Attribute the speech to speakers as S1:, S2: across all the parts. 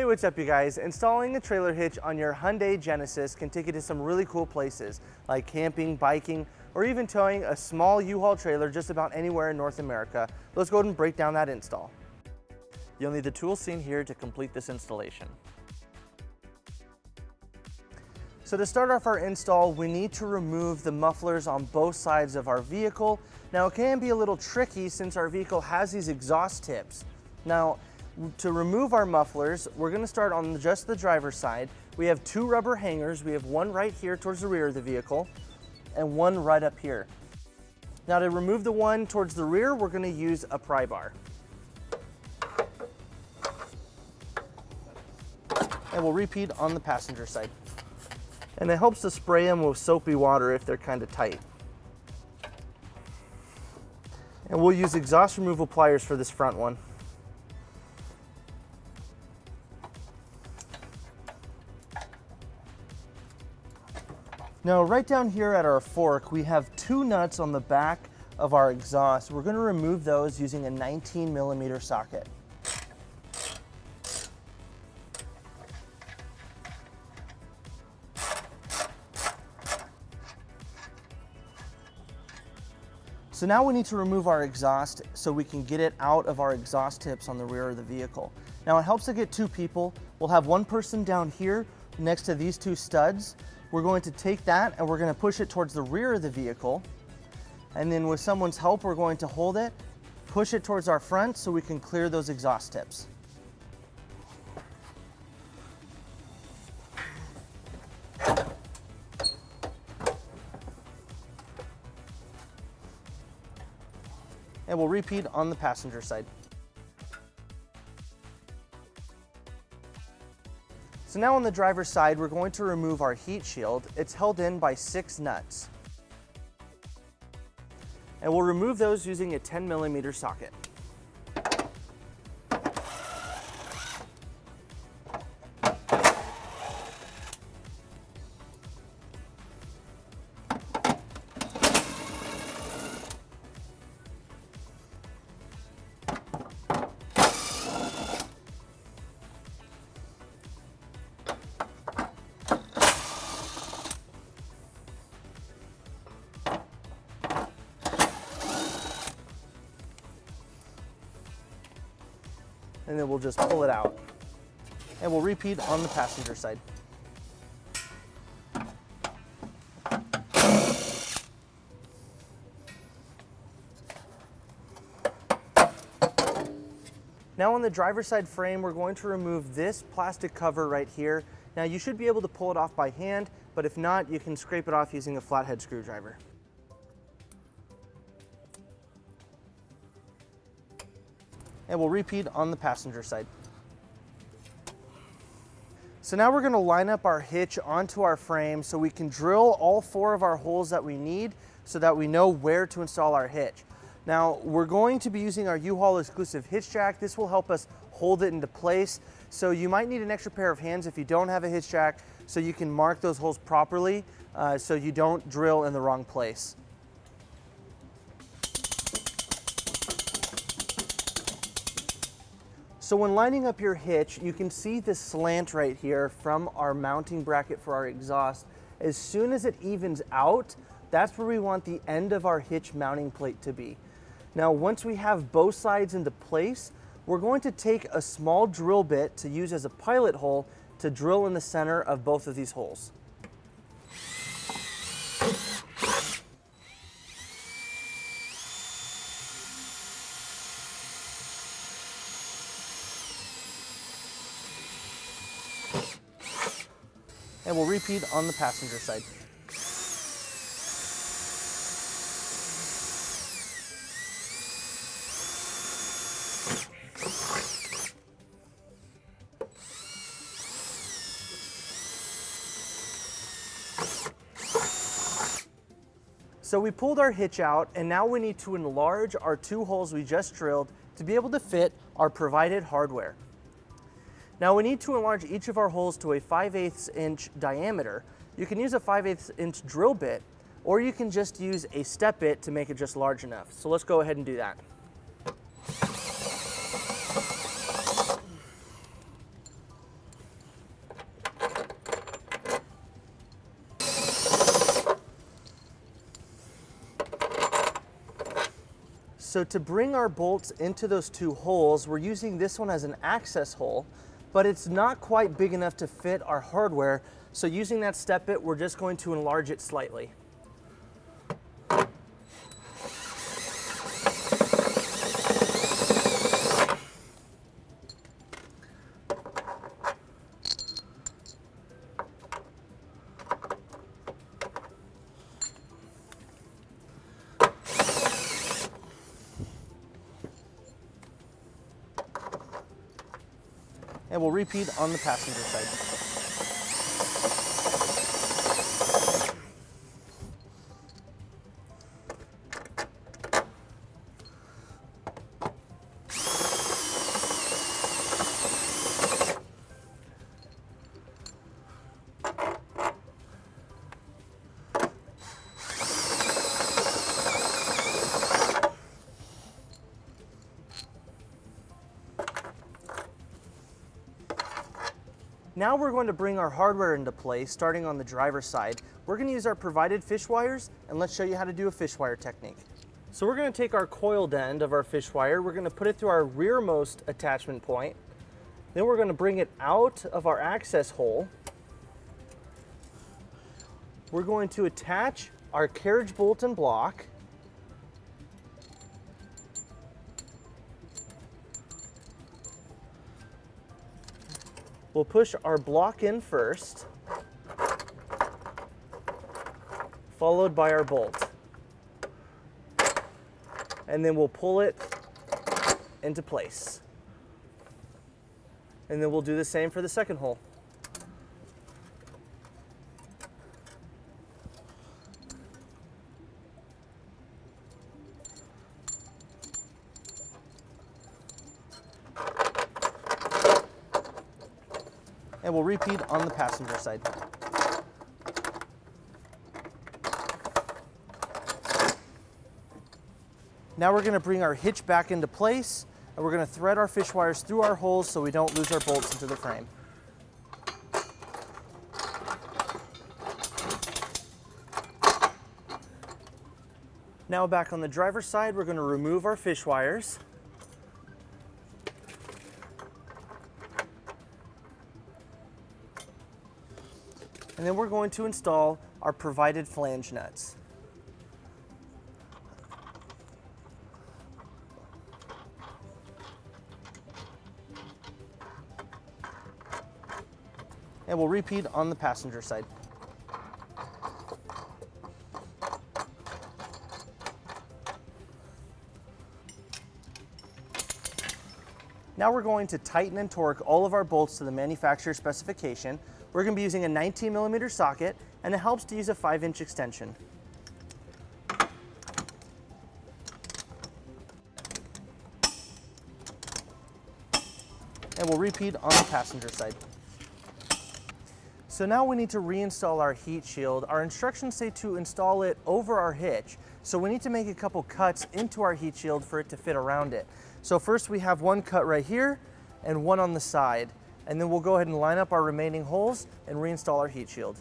S1: Hey, what's up you guys? Installing a trailer hitch on your Hyundai Genesis can take you to some really cool places like camping, biking, or even towing a small U-Haul trailer just about anywhere in North America. Let's go ahead and break down that install.
S2: You'll need the tools seen here to complete this installation.
S1: So to start off our install, we need to remove the mufflers on both sides of our vehicle. Now it can be a little tricky since our vehicle has these exhaust tips. Now, to remove our mufflers, we're going to start on just the driver's side. We have two rubber hangers. We have one right here towards the rear of the vehicle and one right up here. Now to remove the one towards the rear, we're going to use a pry bar. And we'll repeat on the passenger side. And it helps to spray them with soapy water if they're kind of tight. And we'll use exhaust removal pliers for this front one. Now right down here at our fork, we have two nuts on the back of our exhaust. We're going to remove those using a 19mm socket. So now we need to remove our exhaust so we can get it out of our exhaust tips on the rear of the vehicle. Now it helps to get two people. We'll have one person down here next to these two studs. We're going to take that and we're going to push it towards the rear of the vehicle. And then with someone's help, we're going to hold it, push it towards our front so we can clear those exhaust tips. And we'll repeat on the passenger side. So now on the driver's side, we're going to remove our heat shield. It's held in by 6 nuts. And we'll remove those using a 10mm socket. And then we'll just pull it out. And we'll repeat on the passenger side. Now on the driver's side frame, we're going to remove this plastic cover right here. Now you should be able to pull it off by hand, but if not, you can scrape it off using a flathead screwdriver. And we'll repeat on the passenger side. So now we're going to line up our hitch onto our frame so we can drill all 4 of our holes that we need so that we know where to install our hitch. Now we're going to be using our U-Haul exclusive hitch jack. This will help us hold it into place. So you might need an extra pair of hands if you don't have a hitch jack so you can mark those holes properly so you don't drill in the wrong place. So when lining up your hitch, you can see this slant right here from our mounting bracket for our exhaust. As soon as it evens out, that's where we want the end of our hitch mounting plate to be. Now, once we have both sides into place, we're going to take a small drill bit to use as a pilot hole to drill in the center of both of these holes. And we'll repeat on the passenger side. So we pulled our hitch out and now we need to enlarge our 2 holes we just drilled to be able to fit our provided hardware. Now we need to enlarge each of our holes to a 5/8 inch diameter. You can use a 5/8 inch drill bit, or you can just use a step bit to make it just large enough. So let's go ahead and do that. So to bring our bolts into those two holes, we're using this one as an access hole, but it's not quite big enough to fit our hardware. So using that step bit, we're just going to enlarge it slightly. And we'll repeat on the passenger side. Now we're going to bring our hardware into place, starting on the driver's side. We're going to use our provided fish wires, and let's show you how to do a fish wire technique. So we're going to take our coiled end of our fish wire, we're going to put it through our rearmost attachment point, then we're going to bring it out of our access hole. We're going to attach our carriage bolt and block. We'll push our block in first, followed by our bolt. And then we'll pull it into place. And then we'll do the same for the second hole. And we'll repeat on the passenger side. Now we're going to bring our hitch back into place, and we're going to thread our fish wires through our holes so we don't lose our bolts into the frame. Now back on the driver's side, we're going to remove our fish wires. And then we're going to install our provided flange nuts. And we'll repeat on the passenger side. Now we're going to tighten and torque all of our bolts to the manufacturer specification. We're going to be using a 19mm socket, and it helps to use a 5-inch extension. And we'll repeat on the passenger side. So now we need to reinstall our heat shield. Our instructions say to install it over our hitch, so we need to make a couple cuts into our heat shield for it to fit around it. So first we have one cut right here and one on the side. And then we'll go ahead and line up our remaining holes and reinstall our heat shield.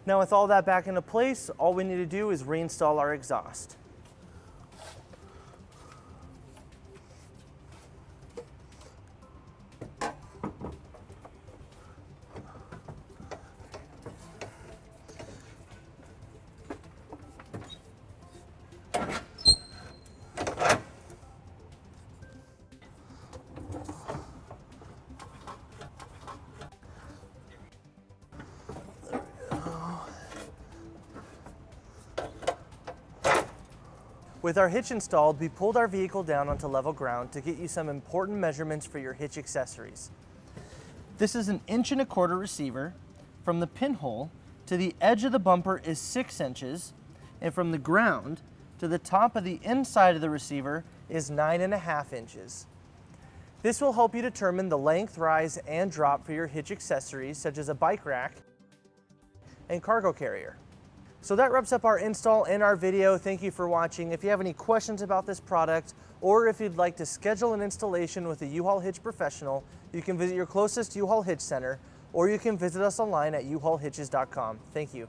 S1: Now with all that back into place, all we need to do is reinstall our exhaust. With our hitch installed, we pulled our vehicle down onto level ground to get you some important measurements for your hitch accessories. This is an 1.25 inch receiver. From the pinhole to the edge of the bumper is 6 inches, and from the ground to the top of the inside of the receiver is 9.5 inches. This will help you determine the length, rise, and drop for your hitch accessories, such as a bike rack and cargo carrier. So that wraps up our install and our video. Thank you for watching. If you have any questions about this product, or if you'd like to schedule an installation with a U-Haul Hitch professional, you can visit your closest U-Haul Hitch center, or you can visit us online at uhaulhitches.com. Thank you.